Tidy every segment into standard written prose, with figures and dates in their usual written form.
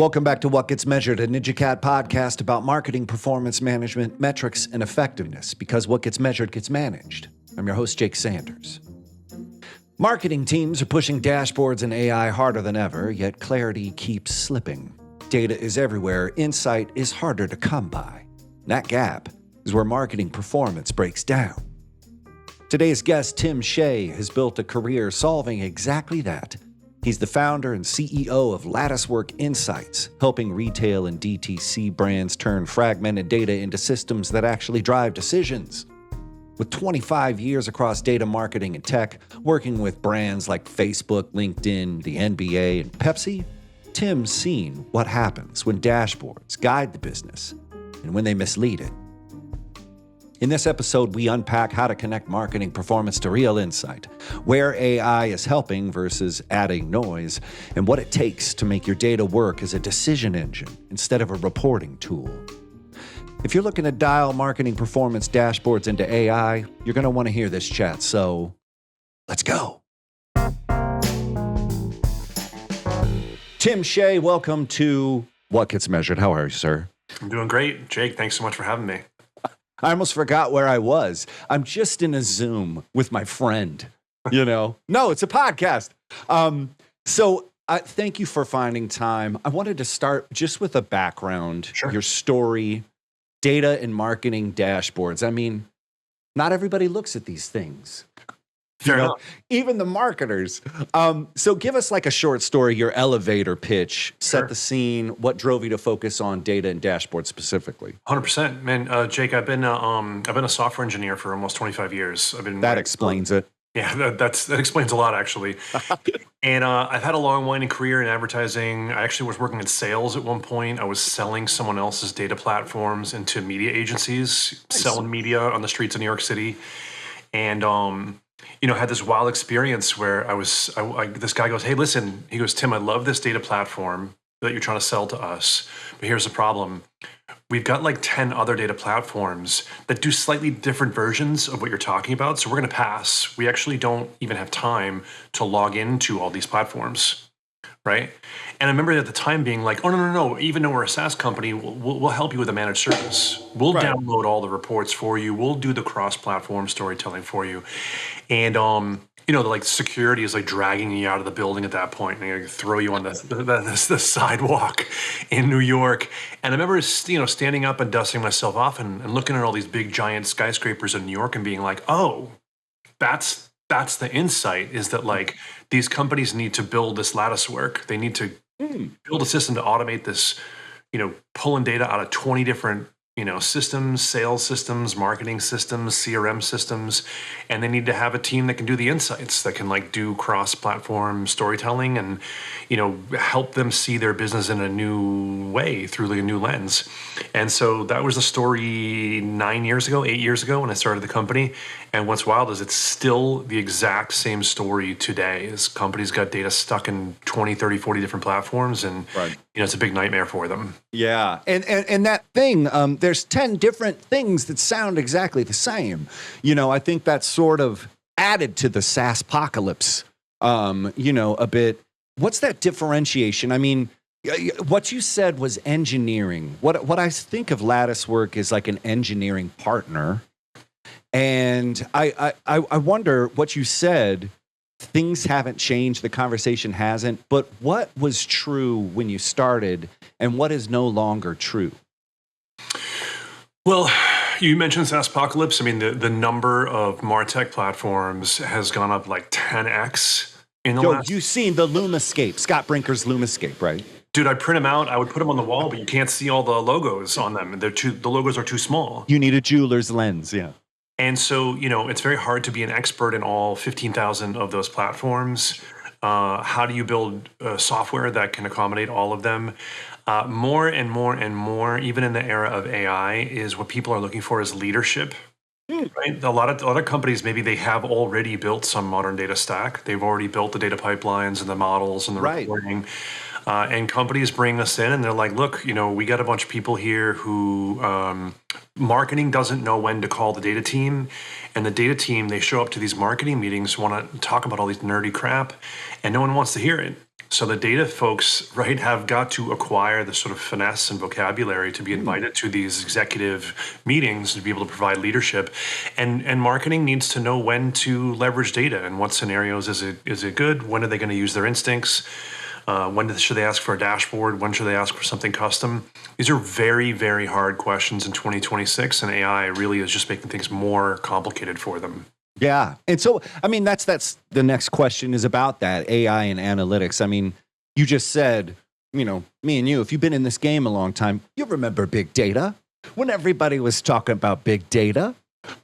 Welcome back to What Gets Measured, a NinjaCat podcast about marketing, performance management, metrics, and effectiveness, because what gets measured gets managed. I'm your host, Jake Sanders. Marketing teams are pushing dashboards and AI harder than ever, yet clarity keeps slipping. Data is everywhere, insight is harder to come by. That gap is where marketing performance breaks down. Today's guest, Tim Shea, has built a career solving exactly that. He's the founder and CEO of Latticework Insights, helping retail and DTC brands turn fragmented data into systems that actually drive decisions. With 25 years across data marketing and tech, working with brands like Facebook, LinkedIn, the NBA, and Pepsi, Tim's seen what happens when dashboards guide the business and when they mislead it. In this episode, we unpack how to connect marketing performance to real insight, where AI is helping versus adding noise, and what it takes to make your data work as a decision engine instead of a reporting tool. If you're looking to dial marketing performance dashboards into AI, you're going to want to hear this chat, so let's go. Tim Shea, welcome to What Gets Measured. How are you, sir? I'm doing great. Jake, thanks so much for having me. I almost forgot where I was. I'm just in a Zoom with my friend, No, it's a podcast. So thank you for finding time. I wanted to start just with a background, Sure. Your story, data and marketing dashboards. I mean, not everybody looks at these things. Fair enough. Even the marketers. So give us like a short story, your elevator pitch, set the scene, what drove you to focus on data and dashboards specifically? 100%. Man, Jake, I've been a software engineer for almost 25 years. That explains it. Yeah, that explains a lot, actually. And I've had a long, winding career in advertising. I actually was working in sales at one point. I was selling someone else's data platforms into media agencies, selling media on the streets of New York City. And had this wild experience where this guy goes, "Hey, listen," he goes, "Tim, I love this data platform that you're trying to sell to us, but here's the problem. We've got like 10 other data platforms that do slightly different versions of what you're talking about, so we're going to pass. We actually don't even have time to log into all these platforms." Right? And I remember at the time being like, "Oh, no. Even though we're a SaaS company, we'll help you with a managed service. We'll download all the reports for you. We'll do the cross-platform storytelling for you." And like security is like dragging you out of the building at that point, and they throw you on the sidewalk in New York. And I remember standing up and dusting myself off and looking at all these big giant skyscrapers in New York and being like, "Oh, that's the insight, is that like these companies need to build this lattice work. They need to build a system to automate this, pulling data out of 20 different, systems, sales systems, marketing systems, CRM systems, and they need to have a team that can do the insights, that can like do cross-platform storytelling and, help them see their business in a new way through a new lens." And so that was the story 8 years ago when I started the company. And what's wild is it's still the exact same story today. As companies got data stuck in 20, 30, 40 different platforms, and it's a big nightmare for them. Yeah. And that thing, there's 10 different things that sound exactly the same. I think that's sort of added to the SaaS-pocalypse, a bit. What's that differentiation? I mean, what you said was engineering. What I think of Latticework is like an engineering partner. And I wonder what you said, things haven't changed, the conversation hasn't, but what was true when you started and what is no longer true? Well, you mentioned SaaSpocalypse. I mean, the number of Martech platforms has gone up like 10x in the last... You've seen the Lumascape, Scott Brinker's Lumascape, right? Dude, I print them out. I would put them on the wall, but you can't see all the logos on them. The logos are too small. You need a jeweler's lens, yeah. And so, it's very hard to be an expert in all 15,000 of those platforms. How do you build software that can accommodate all of them? More and more and more, even in the era of AI, is what people are looking for is leadership. Right? A lot of companies, maybe they have already built some modern data stack. They've already built the data pipelines and the models and the reporting. And companies bring us in and they're like, "Look, we got a bunch of people here who marketing doesn't know when to call the data team. And the data team, they show up to these marketing meetings, want to talk about all these nerdy crap, and no one wants to hear it. So the data folks, right, have got to acquire the sort of finesse and vocabulary to be invited to these executive meetings to be able to provide leadership. And marketing needs to know when to leverage data and what scenarios is it good? When are they going to use their instincts? Should they ask for a dashboard? When should they ask for something custom? These are very, very hard questions in 2026, and AI really is just making things more complicated for them. Yeah. And so, I mean, that's the next question is about that AI and analytics. I mean, you just said, me and you, if you've been in this game a long time, you remember big data when everybody was talking about big data.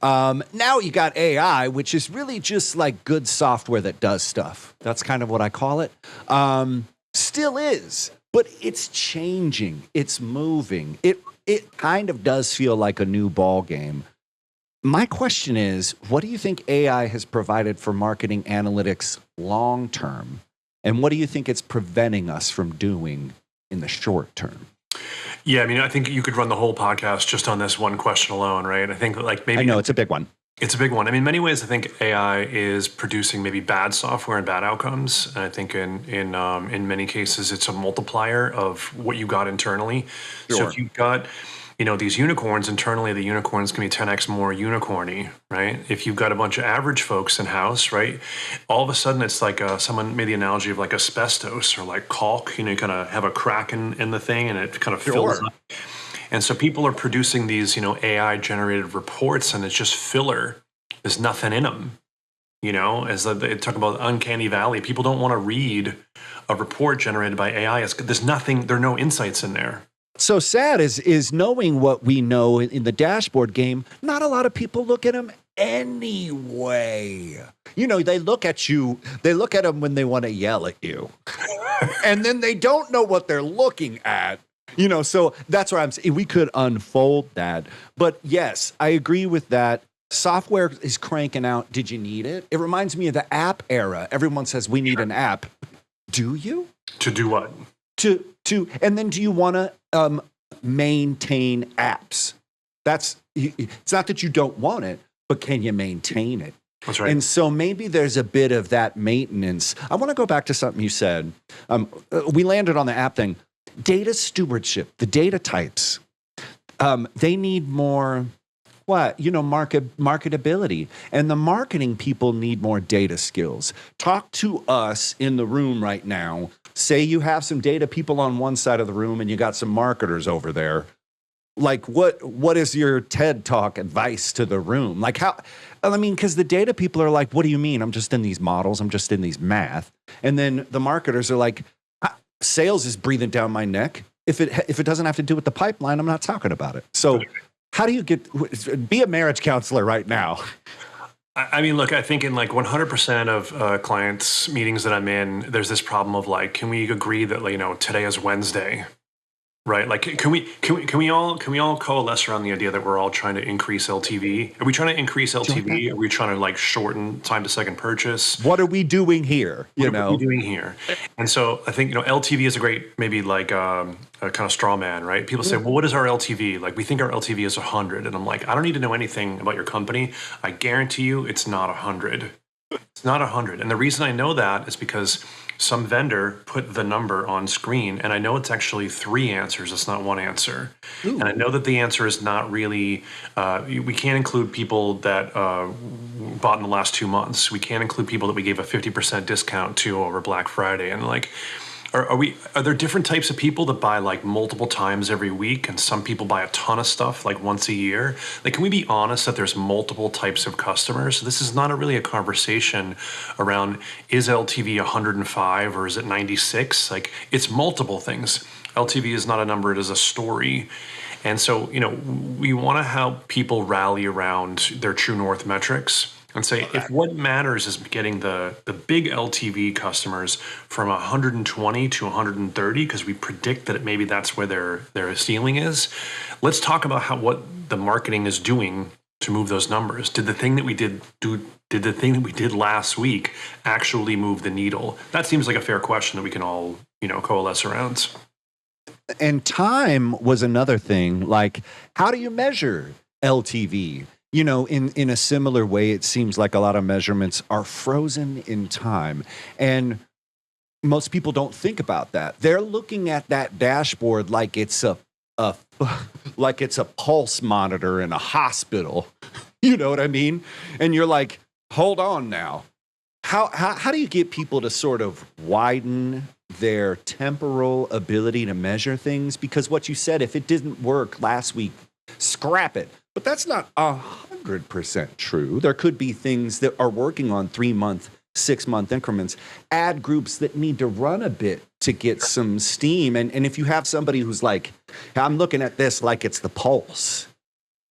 Now you got AI, which is really just like good software that does stuff. That's kind of what I call it. Still is, but it's changing. It's moving. It kind of does feel like a new ball game. My question is, what do you think AI has provided for marketing analytics long term? And what do you think it's preventing us from doing in the short term? Yeah, I mean, I think you could run the whole podcast just on this one question alone, right? I think maybe I know it's a big one. It's a big one. I mean, in many ways, I think AI is producing maybe bad software and bad outcomes. And I think in many cases, it's a multiplier of what you got internally. Sure. So if you've got these unicorns internally, the unicorns can be 10x more unicorny, right? If you've got a bunch of average folks in house, right, all of a sudden it's like someone made the analogy of like asbestos or like caulk. You kind of have a crack in the thing, and it kind of fills up. And so people are producing these, AI generated reports, and it's just filler. There's nothing in them. As they talk about uncanny valley, people don't want to read a report generated by AI. There's nothing. There are no insights in there. So sad is knowing what we know in the dashboard game. Not a lot of people look at them anyway. They look at you. They look at them when they want to yell at you, and then they don't know what they're looking at. So that's where I'm saying we could unfold that. But yes, I agree with that. Software is cranking out. Did you need it? It reminds me of the app era. Everyone says we need an app. Do you? To do what? And then do you want to maintain apps? It's not that you don't want it, but can you maintain it? That's right. And so maybe there's a bit of that maintenance. I want to go back to something you said. We landed on the app thing. Data stewardship, the data types, they need more, marketability. And the marketing people need more data skills. Talk to us in the room right now. Say you have some data people on one side of the room and you got some marketers over there. Like, what is your TED Talk advice to the room? Like because the data people are like, what do you mean? I'm just in these models. I'm just in these math. And then the marketers are like, sales is breathing down my neck. If it doesn't have to do with the pipeline, I'm not talking about it. So how do you be a marriage counselor right now? I mean, look, I think in like 100% of clients' meetings that I'm in, there's this problem of like, can we agree that today is Wednesday, right? Like, can we all coalesce around the idea that we're all trying to increase LTV? Are we trying to increase LTV? Are we trying to like shorten time to second purchase? What are we doing here? What are we doing here? And so I think LTV is a great maybe like a kind of straw man, right? People say, well, what is our LTV? Like we think our LTV is 100, and I'm like, I don't need to know anything about your company. I guarantee you, it's not 100. It's not 100, and the reason I know that is because some vendor put the number on screen, and I know it's actually 3 answers. It's not 1 answer. Ooh. And I know that the answer is not really, we can't include people that bought in the last 2 months. We can't include people that we gave a 50% discount to over Black Friday. And like, are there different types of people that buy like multiple times every week, and some people buy a ton of stuff like once a year? Like, can we be honest that there's multiple types of customers? This is not really a conversation around is LTV 105 or is it 96? Like, it's multiple things. LTV is not a number, it is a story. And so, we want to help people rally around their true north metrics and say, if what matters is getting the big LTV customers from 120 to 130, because we predict that maybe that's where their ceiling is, let's talk about what the marketing is doing to move those numbers. Did the thing that we did last week actually move the needle? That seems like a fair question that we can all coalesce around. And time was another thing. Like, how do you measure LTV? In a similar way, it seems like a lot of measurements are frozen in time. And most people don't think about that. They're looking at that dashboard like it's a like it's a pulse monitor in a hospital. You know what I mean? And you're like, hold on now. How do you get people to sort of widen their temporal ability to measure things? Because what you said, if it didn't work last week, scrap it. But that's not 100% true. There could be things that are working on 3-month, 6-month increments, ad groups that need to run a bit to get some steam. And if you have somebody who's like, I'm looking at this like it's the pulse,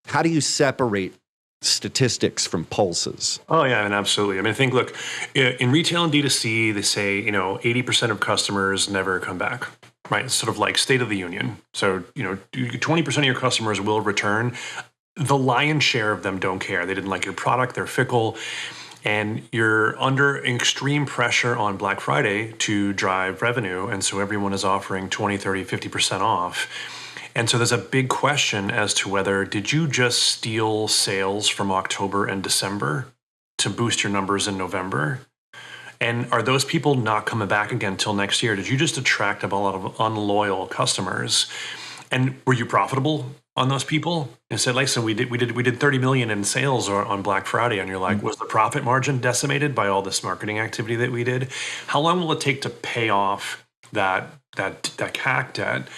how do you separate statistics from pulses? Oh yeah, and absolutely. I mean, I think, look, in retail and D2C, they say, 80% of customers never come back, right? It's sort of like state of the union. So, 20% of your customers will return. The lion's share of them don't care. They didn't like your product. They're fickle. And you're under extreme pressure on Black Friday to drive revenue. And so everyone is offering 20, 30, 50% off. And so there's a big question as to whether, did you just steal sales from October and December to boost your numbers in November? And are those people not coming back again till next year? Did you just attract a lot of unloyal customers? And were you profitable on those people? And said, listen, we did 30 million in sales on Black Friday, and you're like, was the profit margin decimated by all this marketing activity that we did? How long will it take to pay off that CAC debt?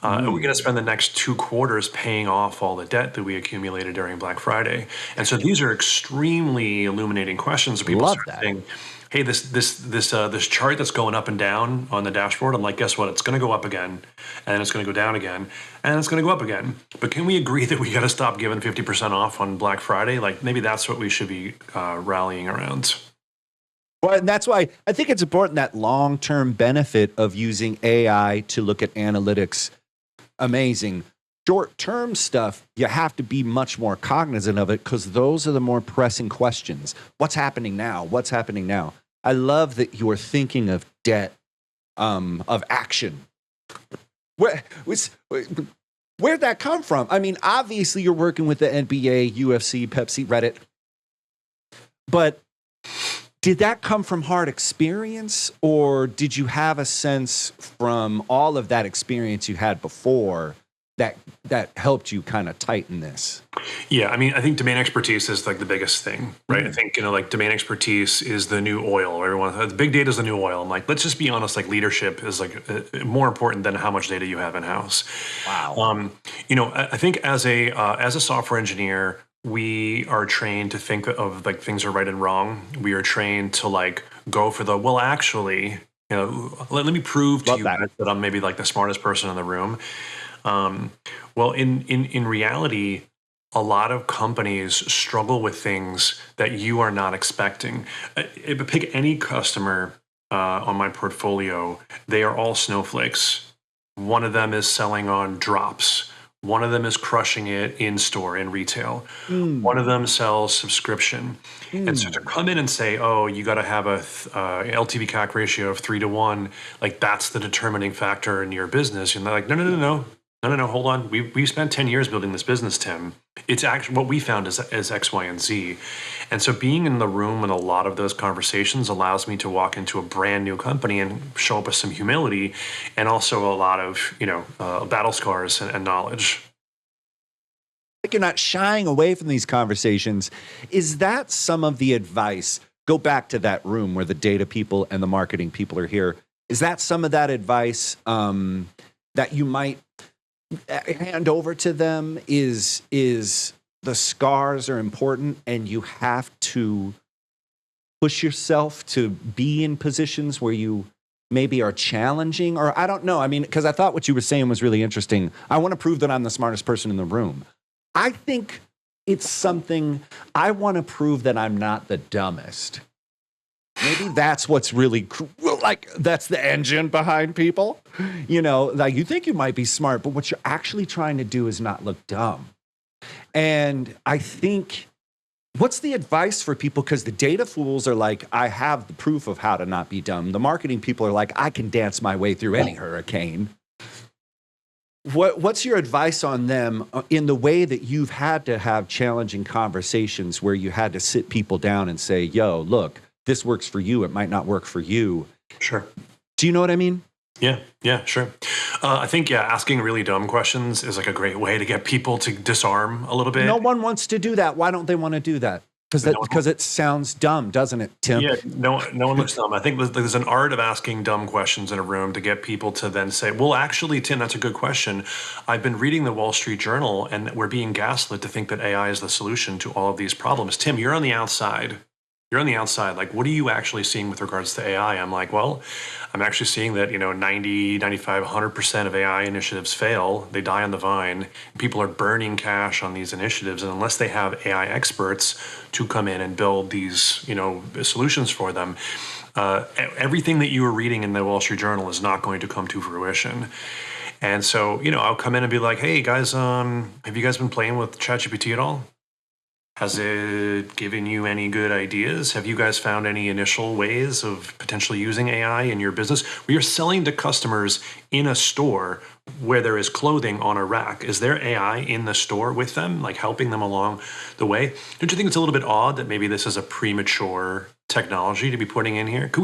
Are we going to spend the next 2 quarters paying off all the debt that we accumulated during Black Friday? And so these are extremely illuminating questions. People start saying, hey, this chart that's going up and down on the dashboard, I'm like, guess what? It's going to go up again, and it's going to go down again, and it's going to go up again. But can we agree that we got to stop giving 50% off on Black Friday? Like, maybe that's what we should be rallying around. Well, and that's why I think it's important, that long-term benefit of using AI to look at analytics. Amazing. Short-term stuff, you have to be much more cognizant of it, because those are the more pressing questions. What's happening now? What's happening now? I love that you are thinking of debt, of action. Where'd that come from? I mean, obviously you're working with the NBA, UFC, Pepsi, Reddit, but did that come from hard experience, or did you have a sense from all of that experience you had before that helped you kind of tighten this? Yeah, I mean, I think domain expertise is like the biggest thing, right? I think, like domain expertise is the new oil. Everyone, the big data is the new oil. I'm like, let's just be honest, like leadership is like more important than how much data you have in-house. Wow. I think as a software engineer, we are trained to think of like things are right and wrong. We are trained to like go for the, well, actually, let me prove to you that I'm maybe like the smartest person in the room. Well, in reality, a lot of companies struggle with things that you are not expecting. Pick any customer on my portfolio, they are all snowflakes. One of them is selling on drops. One of them is crushing it in store, in retail. One of them sells subscription. And so to come in and say, oh, you got to have a LTV CAC ratio of 3-to-1, like that's the determining factor in your business. And they're like, no, hold on. We spent 10 years building this business, Tim. It's actually what we found is X, Y, and Z. And so being in the room in a lot of those conversations allows me to walk into a brand new company and show up with some humility and also a lot of, battle scars and knowledge. Like, you're not shying away from these conversations. Is that some of the advice? Go back to that room where the data people and the marketing people are here. Is that some of that advice that you might hand over to them? Is the scars are important, and you have to push yourself to be in positions where you maybe are challenging, or I don't know. I mean, because I thought what you were saying was really interesting. I want to prove that I'm the smartest person in the room. I think it's something, I want to prove that I'm not the dumbest. Maybe that's what's really like, that's the engine behind people. Like, you think you might be smart, but what you're actually trying to do is not look dumb. And I think, what's the advice for people? Because the data fools are like, I have the proof of how to not be dumb. The marketing people are like, I can dance my way through any hurricane. What's your advice on them in the way that you've had to have challenging conversations where you had to sit people down and say, yo, look, this works for you, it might not work for you? Sure. Do you know what I mean? Yeah, sure. I think, asking really dumb questions is like a great way to get people to disarm a little No bit. one wants to do that. Why don't they want to do that? No one, Because it sounds dumb, doesn't it, Tim? yeah, no one looks dumb. I think there's an art of asking dumb questions in a room to get people to then say, well, actually, Tim, that's a good question. I've been reading the Wall Street Journal and we're being gaslit to think that AI is the solution to all of these problems. Tim, you're on the outside. You're on the outside. Like, what are you actually seeing with regards to AI? I'm like, well, I'm actually seeing that, 90, 95, 100% of AI initiatives fail. They die on the vine. People are burning cash on these initiatives. And unless they have AI experts to come in and build these, solutions for them, everything that you were reading in the Wall Street Journal is not going to come to fruition. And so, I'll come in and be like, hey, guys, have you guys been playing with ChatGPT at all? Has it given you any good ideas? Have you guys found any initial ways of potentially using AI in your business? We are selling to customers in a store where there is clothing on a rack. Is there AI in the store with them, like helping them along the way? Don't you think it's a little bit odd that maybe this is a premature technology to be putting in here? Could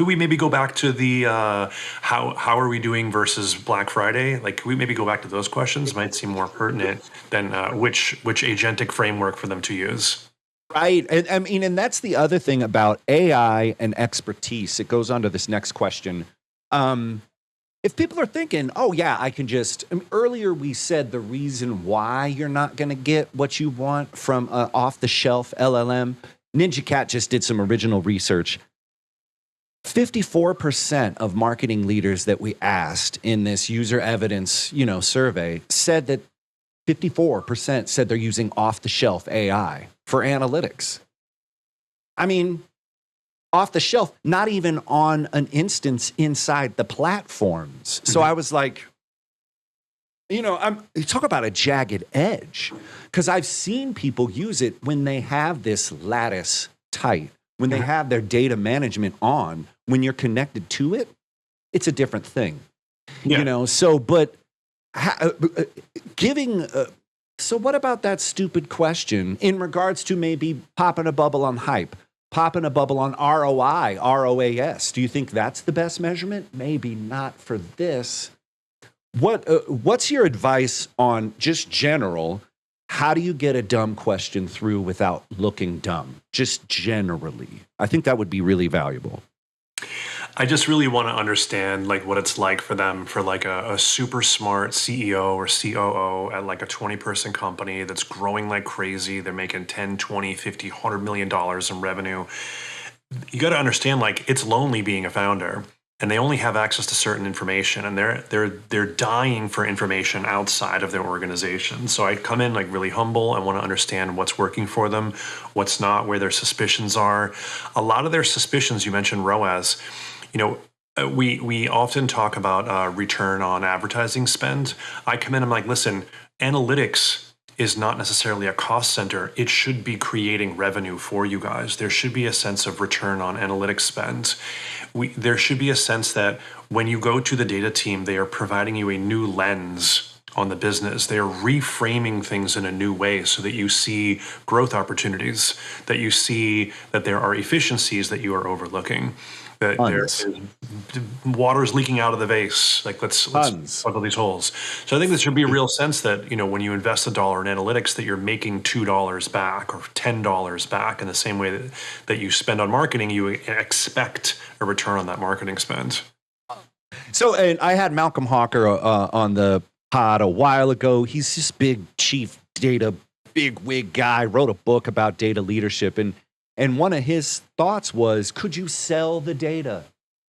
we maybe go back to the how are we doing versus Black Friday? Like, could we maybe go back to those questions? Might seem more pertinent than which agentic framework for them to use. Right. And I mean, and that's the other thing about AI and expertise. It goes on to this next question. If people are thinking, oh, yeah, earlier we said the reason why you're not going to get what you want from off the shelf LLM. NinjaCat just did some original research. 54% of marketing leaders that we asked in this user evidence, survey said that 54% said they're using off the shelf AI for analytics. I mean, off the shelf, not even on an instance inside the platforms. So I was like, you talk about a jagged edge, because I've seen people use it when they have this lattice tight, when they have their data management on, when you're connected to it, it's a different thing. Yeah. So what about that stupid question in regards to maybe popping a bubble on hype? Popping a bubble on ROI, ROAS. Do you think that's the best measurement? Maybe not for this. What's your advice on just general? How do you get a dumb question through without looking dumb? Just generally. I think that would be really valuable. I just really want to understand like what it's like for them, for like a super smart CEO or COO at like a 20-person company that's growing like crazy. They're making 10, 20, 50, $100 million in revenue. You got to understand, like, it's lonely being a founder and they only have access to certain information, and they're dying for information outside of their organization. So I come in like really humble. I want to understand what's working for them, what's not, where their suspicions are. A lot of their suspicions, you mentioned ROAS, we often talk about return on advertising spend. I come in, I'm like, listen, analytics is not necessarily a cost center. It should be creating revenue for you guys. There should be a sense of return on analytics spend. There should be a sense that when you go to the data team, they are providing you a new lens on the business. They are reframing things in a new way so that you see growth opportunities, that you see that there are efficiencies that you are overlooking, that there's water's leaking out of the vase. Like let's plug all these holes. So I think there should be a real sense that, when you invest $1 in analytics, that you're making $2 back or $10 back in the same way that you spend on marketing, you expect a return on that marketing spend. So, and I had Malcolm Hawker on the pod a while ago. He's this big chief data, big wig guy, wrote a book about data leadership. And one of his thoughts was, could you sell the data?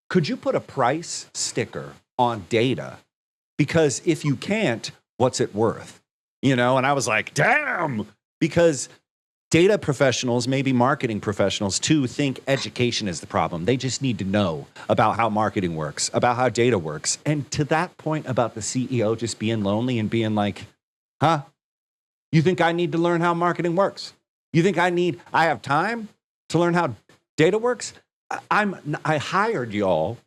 Could you put a price sticker on data? Because if you can't, what's it worth? And I was like, damn, because data professionals, maybe marketing professionals too, think education is the problem. They just need to know about how marketing works, about how data works. And to that point about the CEO just being lonely and being like, you think I need to learn how marketing works? You think I have time to learn how data works? I hired y'all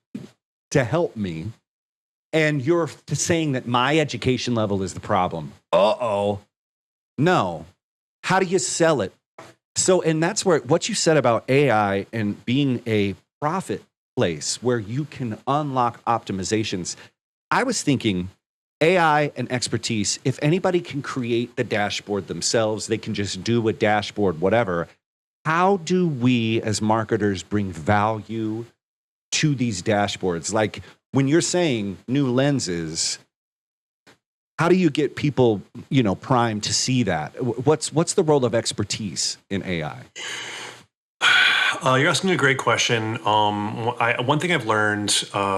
to help me, and you're saying that my education level is the problem. No. How do you sell it? So, and that's where what you said about AI and being a profit place where you can unlock optimizations. I was thinking AI and expertise, if anybody can create the dashboard themselves, they can just do a dashboard, whatever. How do we as marketers bring value to these dashboards? Like when you're saying new lenses, how do you get people, primed to see that? What's the role of expertise in AI? You're asking a great question. One thing I've learned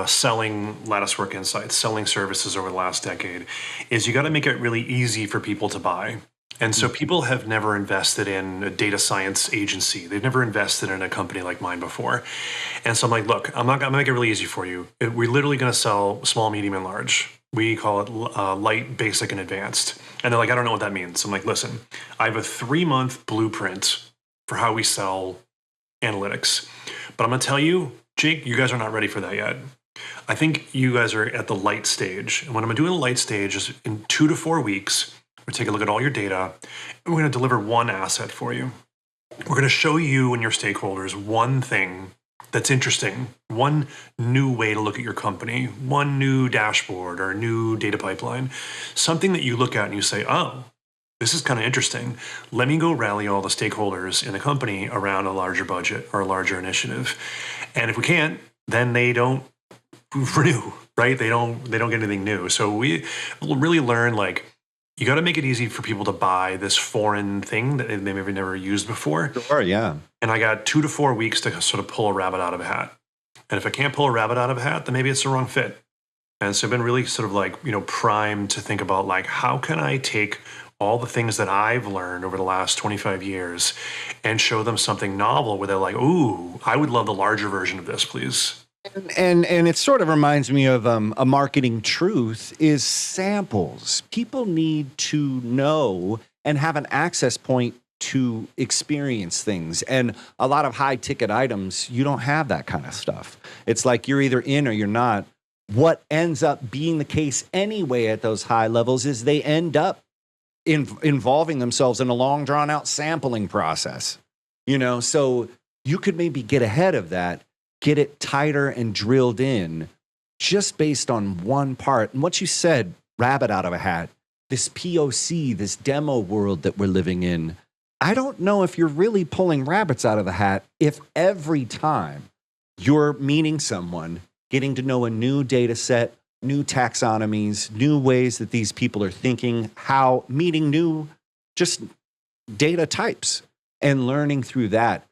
selling Latticework Insights, selling services over the last decade, is you got to make it really easy for people to buy. And so people have never invested in a data science agency. They've never invested in a company like mine before. And so I'm like, look, I'm going to make it really easy for you. We're literally going to sell small, medium, and large. We call it light, basic, and advanced. And they're like, I don't know what that means. I'm like, listen, I have a 3-month blueprint for how we sell analytics. But I'm going to tell you, Jake, you guys are not ready for that yet. I think you guys are at the light stage. And what I'm going to do in the light stage is in 2 to 4 weeks, we're going to take a look at all your data, and we're going to deliver one asset for you. We're going to show you and your stakeholders one thing that's interesting, one new way to look at your company, one new dashboard or a new data pipeline, something that you look at and you say, oh, this is kind of interesting. Let me go rally all the stakeholders in the company around a larger budget or a larger initiative. And if we can't, then they don't renew, right? They don't get anything new. So we really learn, like, you got to make it easy for people to buy this foreign thing that they maybe never used before. Sure, yeah. And I got 2 to 4 weeks to sort of pull a rabbit out of a hat. And if I can't pull a rabbit out of a hat, then maybe it's the wrong fit. And so I've been really sort of like, primed to think about, like, how can I take all the things that I've learned over the last 25 years and show them something novel where they're like, ooh, I would love the larger version of this, please. And it sort of reminds me of a marketing truth is samples. People need to know and have an access point to experience things. And a lot of high ticket items, you don't have that kind of stuff. It's like you're either in or you're not. What ends up being the case anyway at those high levels is they end up involving themselves in a long drawn out sampling process. So you could maybe get ahead of that, get it tighter and drilled in just based on one part. And what you said, rabbit out of a hat, this POC, this demo world that we're living in, I don't know if you're really pulling rabbits out of the hat if every time you're meeting someone, getting to know a new data set, new taxonomies, new ways that these people are thinking, how meeting new just data types and learning through that.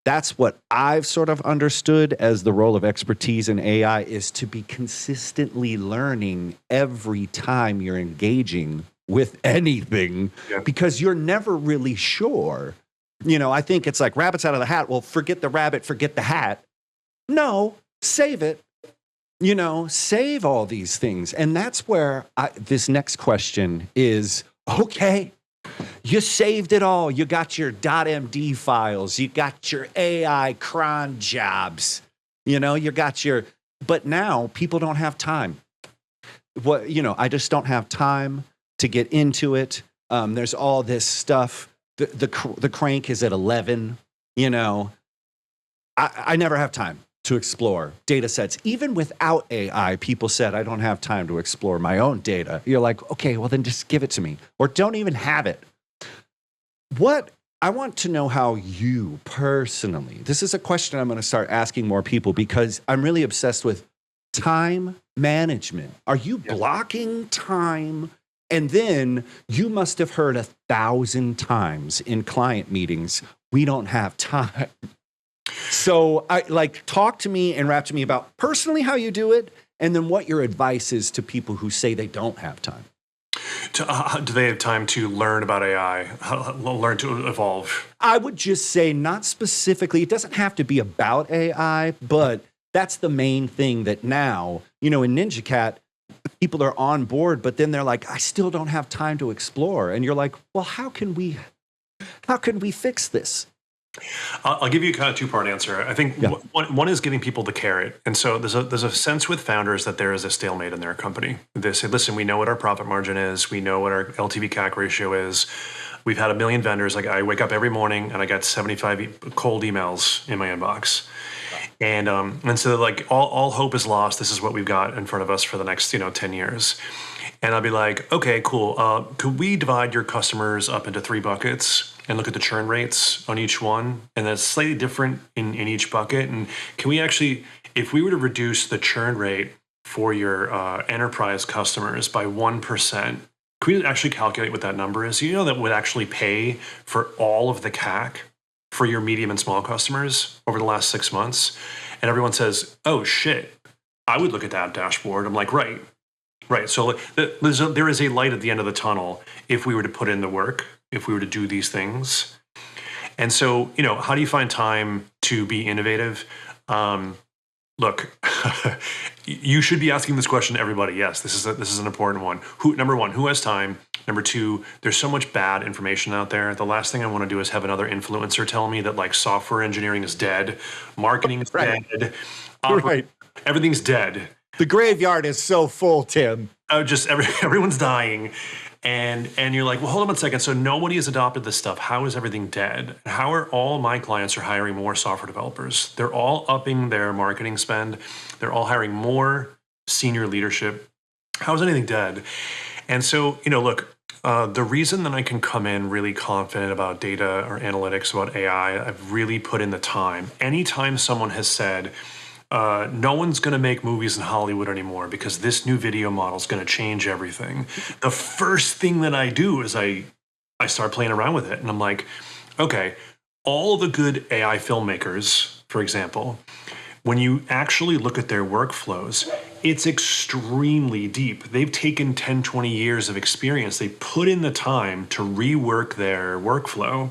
That's what I've sort of understood as the role of expertise in AI is to be consistently learning every time you're engaging with anything because you're never really sure. I think it's like rabbits out of the hat. Well, forget the rabbit, forget the hat. No, save it. Save all these things. And that's where this next question is, okay, you saved it all. You got your .md files. You got your AI cron jobs. You got but now people don't have time. I just don't have time to get into it. There's all this stuff. The crank is at 11. I never have time to explore data sets. Even without AI, people said, I don't have time to explore my own data. You're like, okay, well then just give it to me. Or don't even have it. I want to know how you personally, this is a question I'm going to start asking more people because I'm really obsessed with time management. Are you blocking time? And then you must have heard 1,000 times in client meetings, we don't have time. So talk to me and rap to me about personally how you do it, and then what your advice is to people who say they don't have time. Do they have time to learn about AI, learn to evolve? I would just say not specifically. It doesn't have to be about AI, but that's the main thing that now, in NinjaCat, people are on board, but then they're like, I still don't have time to explore. And you're like, well, how can we fix this? I'll give you kind of two-part answer. I think one is giving people the carrot. And so there's a sense with founders that there is a stalemate in their company. They say, listen, we know what our profit margin is. We know what our LTV CAC ratio is. We've had 1 million vendors. Like I wake up every morning and I got 75 cold emails in my inbox. And so like all hope is lost. This is what we've got in front of us for the next 10 years. And I'll be like, okay, cool. Could we divide your customers up into 3 buckets and look at the churn rates on each one? And that's slightly different in each bucket. And can we actually, if we were to reduce the churn rate for your enterprise customers by 1%, can we actually calculate what that number is? That would actually pay for all of the CAC for your medium and small customers over the last 6 months? And everyone says, oh shit, I would look at that dashboard. I'm like, right. So there is a light at the end of the tunnel if we were to put in the work, if we were to do these things. And so, how do you find time to be innovative? Look, you should be asking this question to everybody. Yes, this is an important one. Number one, who has time? Number two, there's so much bad information out there. The last thing I want to do is have another influencer tell me that like software engineering is dead, marketing is dead, everything's dead. The graveyard is so full, Tim. Everyone's dying. And you're like, well, hold on 1 second. So nobody has adopted this stuff. How is everything dead? How are all my clients are hiring more software developers? They're all upping their marketing spend. They're all hiring more senior leadership. How is anything dead? And so, look, the reason that I can come in really confident about data or analytics, about AI, I've really put in the time. Anytime someone has said, no one's going to make movies in Hollywood anymore because this new video model is going to change everything, the first thing that I do is I start playing around with it. And I'm like, okay, all the good AI filmmakers, for example, when you actually look at their workflows, it's extremely deep. They've taken 10, 20 years of experience. They put in the time to rework their workflow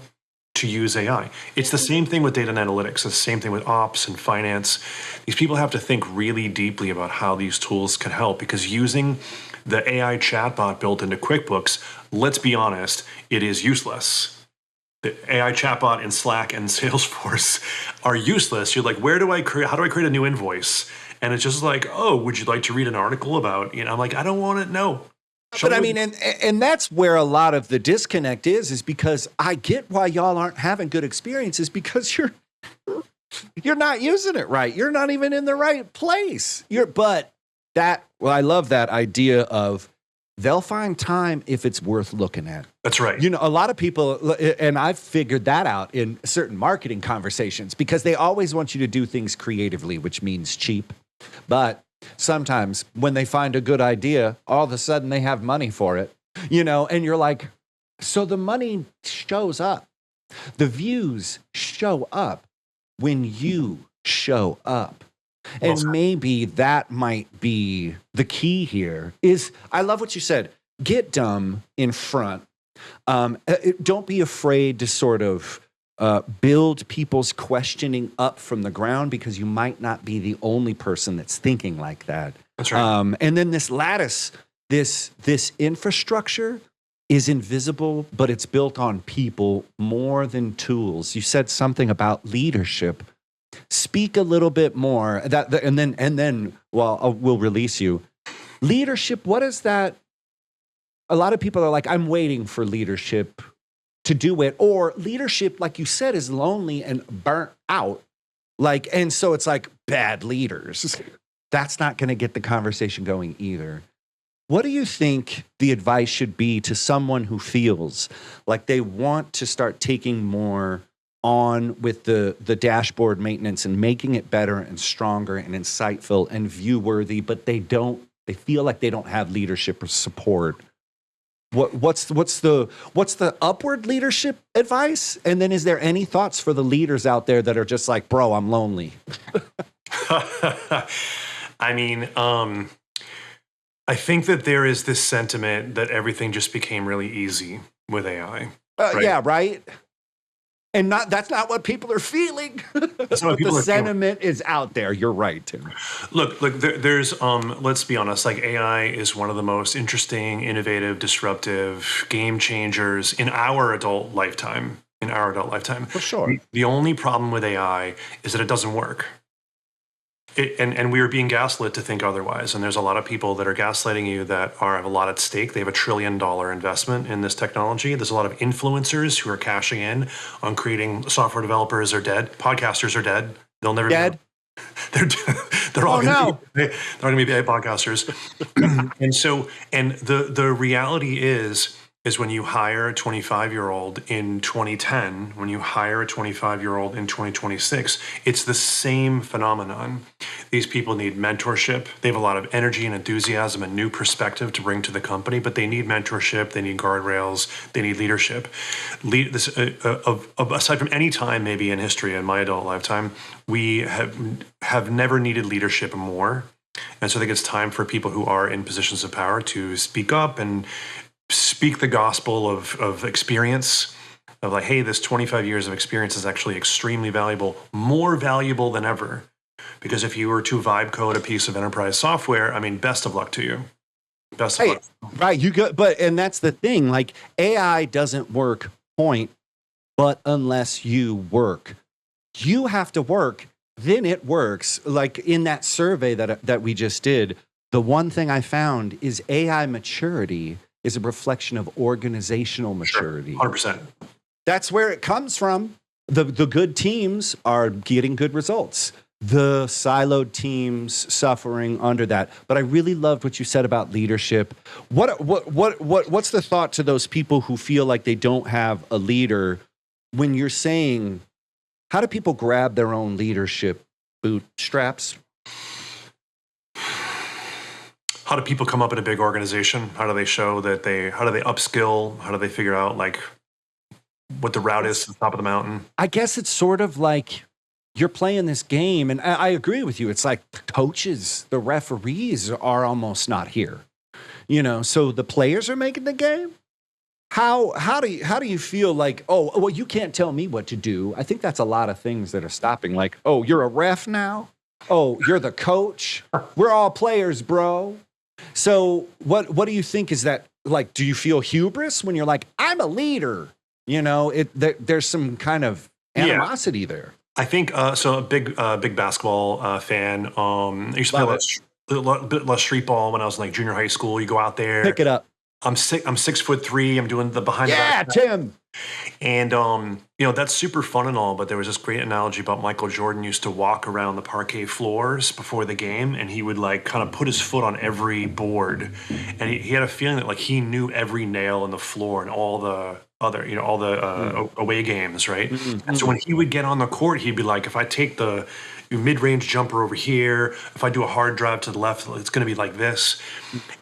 to use AI. It's the same thing with data and analytics. It's the same thing with ops and finance. These people have to think really deeply about how these tools can help, because using the AI chatbot built into QuickBooks, let's be honest, it is useless. The AI chatbot in Slack and Salesforce are useless. You're like, how do I create a new invoice? And it's just like, oh, would you like to read an article about, I'm like, I don't want it. No. But I mean, and that's where a lot of the disconnect is because I get why y'all aren't having good experiences, because you're not using it right. You're not even in the right place. I love that idea of they'll find time if it's worth looking at. That's right. A lot of people, and I've figured that out in certain marketing conversations, because they always want you to do things creatively, which means cheap. But sometimes when they find a good idea, all of a sudden they have money for it, and you're like, so the money shows up. The views show up when you show up. And maybe that might be the key here is, I love what you said, get dumb in front. Don't be afraid to sort of build people's questioning up from the ground, because you might not be the only person that's thinking like that. That's right. And then this lattice, this infrastructure is invisible, but it's built on people more than tools. You said something about leadership. Speak a little bit more. And then we'll release you. Leadership. What is that? A lot of people are like, I'm waiting for leadership to do it, or leadership, like you said, is lonely and burnt out. And so it's like bad leaders. That's not going to get the conversation going either. What do you think the advice should be to someone who feels like they want to start taking more on with the dashboard maintenance and making it better and stronger and insightful and view-worthy, but they feel like they don't have leadership or support? What's the upward leadership advice? And then is there any thoughts for the leaders out there that are just like, bro, I'm lonely? I mean, I think that there is this sentiment that everything just became really easy with AI. Right? Yeah, right. And that's not what people are feeling. That's not what people are sentiment feeling. Is out there. You're right, Tim. Look, there's let's be honest, like AI is one of the most interesting, innovative, disruptive game changers in our adult lifetime. For sure. The only problem with AI is that it doesn't work. And we are being gaslit to think otherwise. And there's a lot of people that are gaslighting you that have a lot at stake. They have $1 trillion investment in this technology. There's a lot of influencers who are cashing in on creating software developers are dead. Podcasters are dead. They'll never dead. They're they're all Oh going to no. be they're going to be podcasters. And the reality is when you hire a 25-year-old in 2010, when you hire a 25-year-old in 2026, it's the same phenomenon. These people need mentorship. They have a lot of energy and enthusiasm and new perspective to bring to the company, but they need mentorship. They need guardrails. They need leadership. Aside from any time maybe in history in my adult lifetime, we have never needed leadership more. And so I think it's time for people who are in positions of power to speak up and speak the gospel of experience, of like, hey, this 25 years of experience is actually extremely valuable, more valuable than ever. Because if you were to vibe code a piece of enterprise software, I mean, best of luck to you. Best of luck. Right. And that's the thing. Like, AI doesn't work point, but unless you work, you have to work, then it works. Like in that survey that we just did, the one thing I found is AI maturity is a reflection of organizational maturity. Sure, 100%. That's where it comes from. The good teams are getting good results. The siloed teams suffering under that. But I really loved what you said about leadership. What's the thought to those people who feel like they don't have a leader when you're saying, how do people grab their own leadership bootstraps? How do people come up in a big organization? How do they show that how do they upskill? How do they figure out like what the route is to the top of the mountain? I guess it's sort of like you're playing this game, and I agree with you. It's like coaches, the referees are almost not here, so the players are making the game. How do you feel like, oh, well, you can't tell me what to do? I think that's a lot of things that are stopping. Like, oh, you're a ref now? Oh, you're the coach? We're all players, bro. So what do you think is that, like, do you feel hubris when you're like, I'm a leader? There's some kind of animosity there. I think so. A big basketball fan. I used to play a bit less street ball when I was in like junior high school. You go out there, pick it up. I'm 6'3". I'm doing the behind the back. Yeah, Tim. And that's super fun and all, but there was this great analogy about Michael Jordan used to walk around the parquet floors before the game, and he would like kind of put his foot on every board, and he had a feeling that like he knew every nail in the floor and all the other away games, right? Mm-hmm. And so when he would get on the court, he'd be like, if I take the mid-range jumper over here, if I do a hard drive to the left, it's going to be like this.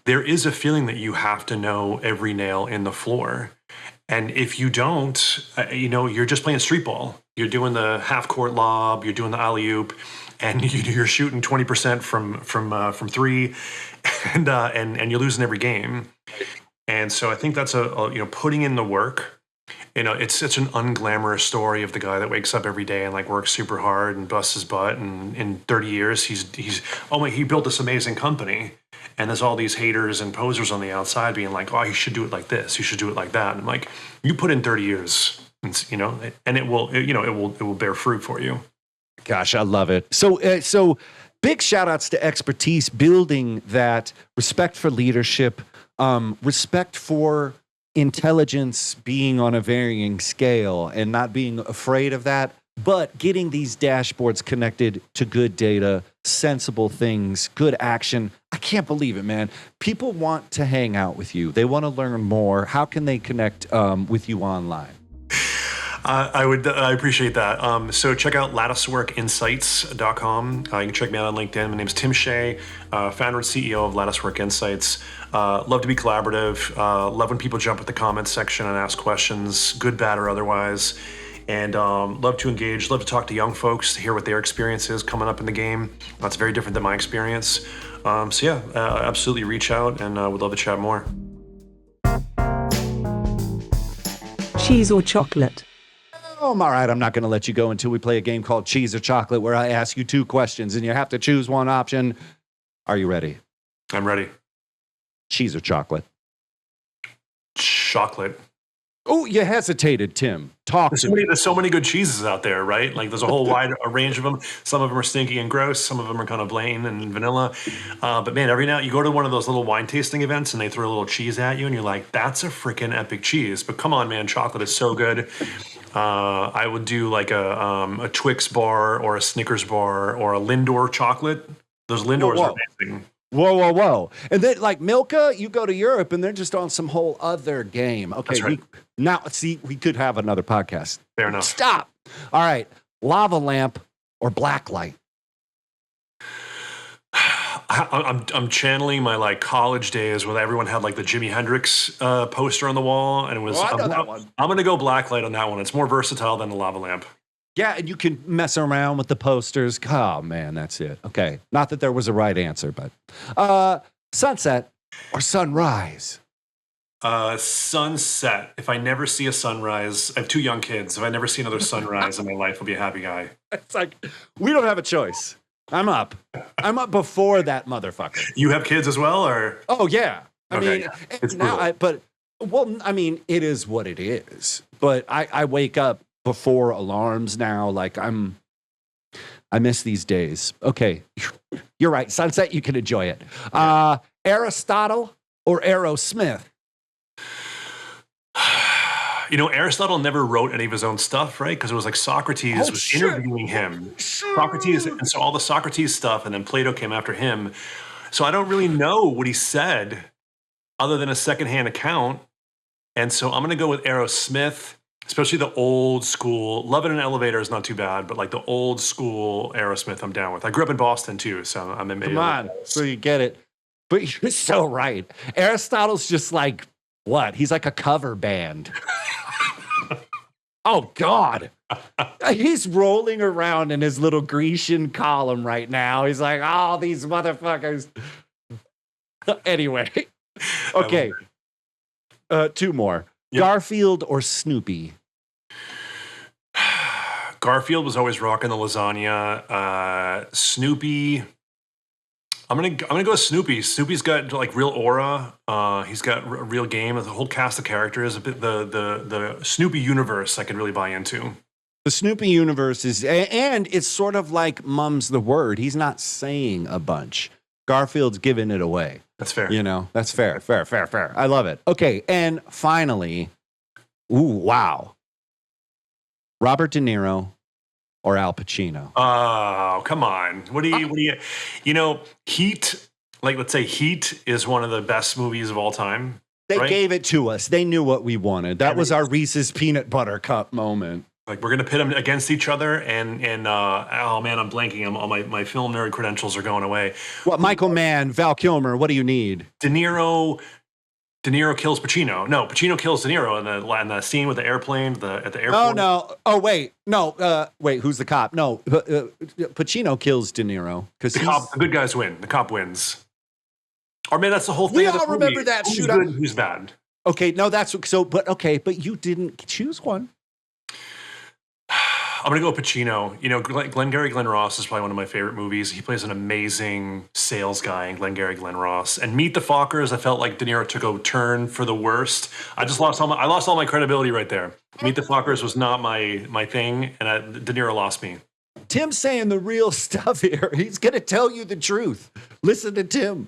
There is a feeling that you have to know every nail in the floor. And if you don't, you're just playing street ball. You're doing the half-court lob, you're doing the alley-oop, and you're shooting 20% from three, and you're losing every game. And so I think that's putting in the work. It's such an unglamorous story of the guy that wakes up every day and like works super hard and busts his butt, and in 30 years he built this amazing company, and there's all these haters and posers on the outside being like, oh, you should do it like this, you should do it like that. And I'm like, you put in 30 years, and it will bear fruit for you. Gosh, I love it. So big shout outs to expertise, building that respect for leadership, respect for intelligence being on a varying scale and not being afraid of that, but getting these dashboards connected to good data, sensible things, good action. I can't believe it, man. People want to hang out with you. They want to learn more. How can they connect with you online? I appreciate that. So check out latticeworkinsights.com. You can check me out on LinkedIn. My name's Tim Shea, founder and CEO of Latticework Insights. Love to be collaborative. Love when people jump at the comments section and ask questions, good, bad, or otherwise. And love to engage, love to talk to young folks to hear what their experience is coming up in the game. That's very different than my experience. Absolutely reach out, and would love to chat more. Cheese or chocolate? All right, I'm not going to let you go until we play a game called Cheese or Chocolate, where I ask you two questions and you have to choose one option. Are you ready? I'm ready. Cheese or chocolate? Chocolate. Oh, you hesitated, Tim. Talk There's to so, many, me. there's so many good cheeses out there, right? Like there's a whole wide a range of them. Some of them are stinky and gross. Some of them are kind of plain and vanilla. But man, every now you go to one of those little wine tasting events and they throw a little cheese at you and you're like, that's a freaking epic cheese. But come on, man, chocolate is so good. I would do like a Twix bar or a Snickers bar or a Lindor chocolate. Those Lindors are amazing. Whoa. And then, like, Milka, you go to Europe, and they're just on some whole other game. Okay, That's right. now, see, we could have another podcast. Fair enough. Stop. All right, lava lamp or black light? I'm channeling my like college days where everyone had like the Jimi Hendrix poster on the wall, and it was. I know that one. I'm going to go black light on that one. It's more versatile than the lava lamp. Yeah, and you can mess around with the posters. Oh, man, that's it. Okay, not that there was a right answer, but sunset or sunrise? Sunset. If I never see a sunrise, I have 2 young kids. If I never see another sunrise in my life, I'll be a happy guy. It's like, we don't have a choice. I'm up before that motherfucker. You have kids as well, or? Oh, yeah. I Okay, mean, it's now, it is what it is. But I wake up before alarms now. Like, I miss these days. Okay, you're right. Sunset, you can enjoy it. Aristotle or Aerosmith? You know, Aristotle never wrote any of his own stuff, right? Because it was like Socrates was interviewing him. Socrates, and so all the Socrates stuff, and then Plato came after him. So I don't really know what he said other than a secondhand account. And so I'm going to go with Aerosmith, especially the old school. Love It in an Elevator is not too bad, but like the old school Aerosmith I'm down with. I grew up in Boston too, so I'm in. Come on, so you get it. But you're so right. Aristotle's just like, what? He's like a cover band. Oh, God. He's rolling around in his little Grecian column right now. He's like, oh, these motherfuckers. Anyway. Okay. 2 more. Yep. Garfield or Snoopy? Garfield was always rocking the lasagna. Snoopy. I'm gonna go with Snoopy. Snoopy's got like real aura. He's got a real game. The whole cast of characters, a bit the Snoopy universe, I could really buy into. The Snoopy universe is, and it's sort of like mum's the word. He's not saying a bunch. Garfield's giving it away. That's fair. You know, that's fair. I love it. Okay, and finally, wow. Robert De Niro or Al Pacino? Oh, come on. What do you, you know, Heat, like let's say Heat is one of the best movies of all time. They right? gave it to us. They knew what we wanted. That was our Reese's Peanut Butter Cup moment. Like we're gonna pit them against each other, and oh man, I'm blanking. All my film nerd credentials are going away. What? Michael Mann, Val Kilmer. What do you need? De Niro kills Pacino. No, Pacino kills De Niro in the scene with the airplane at the airport. Oh no! Oh wait, no. Wait, who's the cop? No, Pacino kills De Niro because the good guys win. The cop wins. Or man, that's the whole thing. We all remember that who's shootout. Good, who's bad? Okay, no, that's so. But you didn't choose one. I'm going to go with Pacino. You know, Glengarry Glen Ross is probably one of my favorite movies. He plays an amazing sales guy in Glengarry Glen Ross. And Meet the Fockers, I felt like De Niro took a turn for the worst. I lost all my credibility right there. Meet the Fockers was not my thing, and De Niro lost me. Tim's saying the real stuff here. He's going to tell you the truth. Listen to Tim.